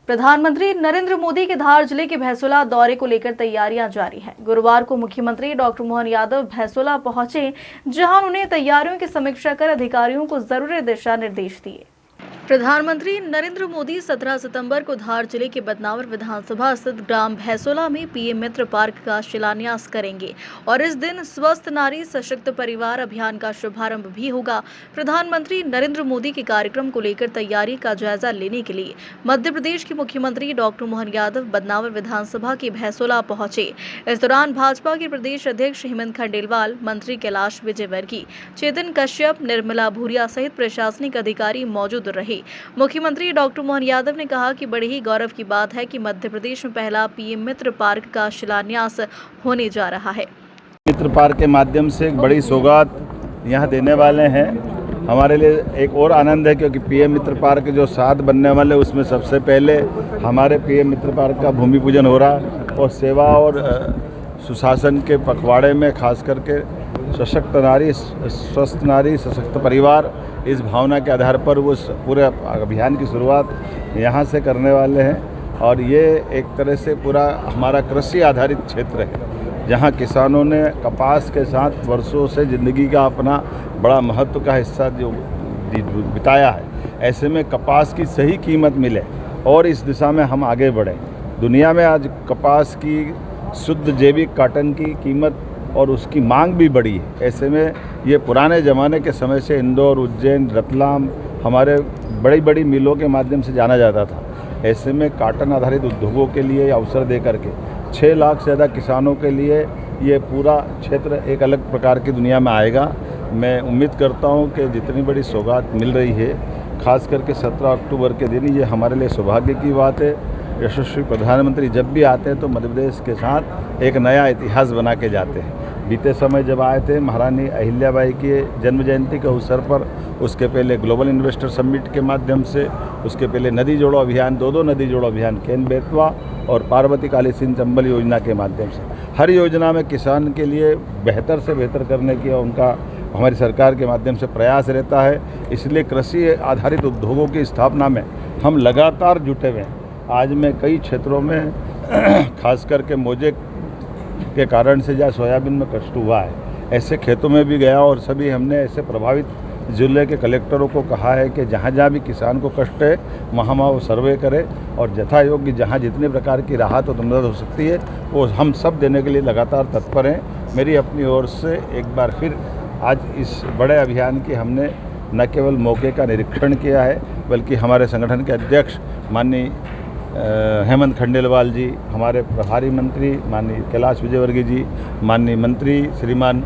प्रधानमंत्री नरेंद्र मोदी के धार जिले के भैंसोला दौरे को लेकर तैयारियां जारी हैं। गुरुवार को मुख्यमंत्री डॉक्टर मोहन यादव भैंसोला पहुंचे, जहां उन्होंने तैयारियों की समीक्षा कर अधिकारियों को जरूरी दिशा निर्देश दिए। प्रधानमंत्री नरेंद्र मोदी 17 सितंबर को धार जिले के बदनावर विधानसभा स्थित ग्राम भैंसोला में पीएम मित्र पार्क का शिलान्यास करेंगे और इस दिन स्वस्थ नारी सशक्त परिवार अभियान का शुभारंभ भी होगा। प्रधानमंत्री नरेंद्र मोदी के कार्यक्रम को लेकर तैयारी का जायजा लेने के लिए मध्य प्रदेश के मुख्यमंत्री डॉक्टर मोहन यादव बदनावर विधानसभा के भैंसोला पहुंचे। इस दौरान भाजपा के प्रदेश अध्यक्ष हेमंत खंडेलवाल, मंत्री कैलाश विजयवर्गीय, चेतन कश्यप, निर्मला भूरिया सहित प्रशासनिक अधिकारी मौजूद रहे। मुख्यमंत्री डॉक्टर मोहन यादव ने कहा कि बड़े ही गौरव की बात है कि मध्य प्रदेश में पहला पीएम मित्र पार्क का शिलान्यास होने जा रहा है। मित्र पार्क के माध्यम से एक बड़ी सौगात यहाँ देने वाले हैं। हमारे लिए एक और आनंद है क्योंकि पीएम मित्र पार्क जो 7 बनने वाले उसमें सबसे पहले हमारे पीएम मित्र पार्क का भूमि पूजन हो रहा है और सेवा और सुशासन के पखवाड़े में खास करके सशक्त नारी, स्वस्थ नारी, सशक्त परिवार, इस भावना के आधार पर वो पूरे अभियान की शुरुआत यहाँ से करने वाले हैं। और ये एक तरह से पूरा हमारा कृषि आधारित क्षेत्र है, जहाँ किसानों ने कपास के साथ वर्षों से ज़िंदगी का अपना बड़ा महत्व का हिस्सा जो बिताया है। ऐसे में कपास की सही कीमत मिले और इस दिशा में हम आगे बढ़ें। दुनिया में आज कपास की शुद्ध जैविक कॉटन की कीमत और उसकी मांग भी बढ़ी है। ऐसे में ये पुराने ज़माने के समय से इंदौर, उज्जैन, रतलाम हमारे बड़ी बड़ी मिलों के माध्यम से जाना जाता था। ऐसे में कॉटन आधारित उद्योगों के लिए अवसर दे करके 6 लाख से ज़्यादा किसानों के लिए ये पूरा क्षेत्र एक अलग प्रकार की दुनिया में आएगा। मैं उम्मीद करता हूँ कि जितनी बड़ी सौगात मिल रही है, खास करके 17 अक्टूबर के दिन, ये हमारे लिए सौभाग्य की बात है। यशस्वी प्रधानमंत्री जब भी आते हैं तो मध्य प्रदेश के साथ एक नया इतिहास बना के जाते हैं। बीते समय जब आए थे महारानी अहिल्याबाई के जन्म जयंती के अवसर पर, उसके पहले ग्लोबल इन्वेस्टर समिट के माध्यम से, उसके पहले नदी जोड़ो अभियान, 2 नदी जोड़ो अभियान, केन बेतवा और पार्वती काली सिंह चंबल योजना के माध्यम से, हर योजना में किसान के लिए बेहतर से बेहतर करने की उनका हमारी सरकार के माध्यम से प्रयास रहता है। इसलिए कृषि आधारित उद्योगों की स्थापना में हम लगातार जुटे हुए हैं। आज मैं कई क्षेत्रों में खास करके मोजे के कारण से जहाँ सोयाबीन में कष्ट हुआ है, ऐसे खेतों में भी गया और सभी हमने ऐसे प्रभावित जिले के कलेक्टरों को कहा है कि जहाँ जहाँ भी किसान को कष्ट है वहाँ वो सर्वे करे और यथा योग्य जहाँ जितने प्रकार की राहत और मदद हो सकती है वो हम सब देने के लिए लगातार तत्पर हैं। मेरी अपनी ओर से एक बार फिर आज इस बड़े अभियान की हमने न केवल मौके का निरीक्षण किया है, बल्कि हमारे संगठन के अध्यक्ष माननीय हेमंत खंडेलवाल जी, हमारे प्रभारी मंत्री माननीय कैलाश विजयवर्गीय जी, माननीय मंत्री श्रीमान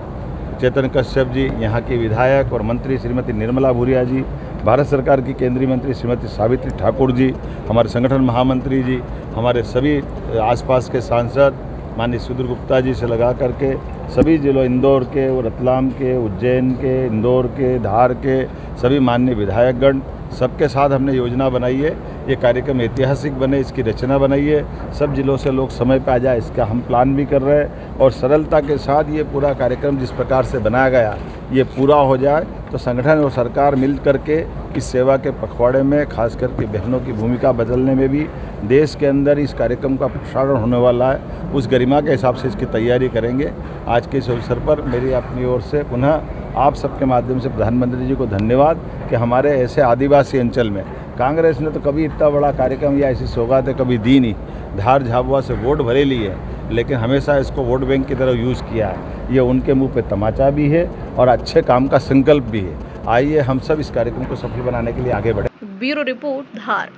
चेतन कश्यप जी, यहाँ के विधायक और मंत्री श्रीमती निर्मला भूरिया जी, भारत सरकार की केंद्रीय मंत्री श्रीमती सावित्री ठाकुर जी, हमारे संगठन महामंत्री जी, हमारे सभी आसपास के सांसद माननीय सुधीर गुप्ता जी से लगा करके सभी जिलों, इंदौर के, रतलाम के, उज्जैन के, इंदौर के, धार के सभी माननीय विधायकगण, सबके साथ हमने योजना बनाई है। ये कार्यक्रम ऐतिहासिक बने, इसकी रचना बनाई है। सब जिलों से लोग समय पे आ जाए, इसका हम प्लान भी कर रहे हैं और सरलता के साथ ये पूरा कार्यक्रम जिस प्रकार से बनाया गया ये पूरा हो जाए तो संगठन और सरकार मिल करके इस सेवा के पखवाड़े में खास करके बहनों की भूमिका बदलने में भी देश के अंदर इस कार्यक्रम का प्रसारण होने वाला है, उस गरिमा के हिसाब से इसकी तैयारी करेंगे। आज के इस अवसर पर मेरी अपनी ओर से पुनः आप सबके माध्यम से प्रधानमंत्री जी को धन्यवाद कि हमारे ऐसे आदिवासी अंचल में कांग्रेस ने तो कभी इतना बड़ा कार्यक्रम या ऐसी सौगातें कभी दी नहीं। धार झाबुआ से वोट भरे लिए, लेकिन हमेशा इसको वोट बैंक की तरह यूज़ किया है। ये उनके मुंह पे तमाचा भी है और अच्छे काम का संकल्प भी है। आइए हम सब इस कार्यक्रम को सफल बनाने के लिए आगे बढ़ें। ब्यूरो रिपोर्ट, धार।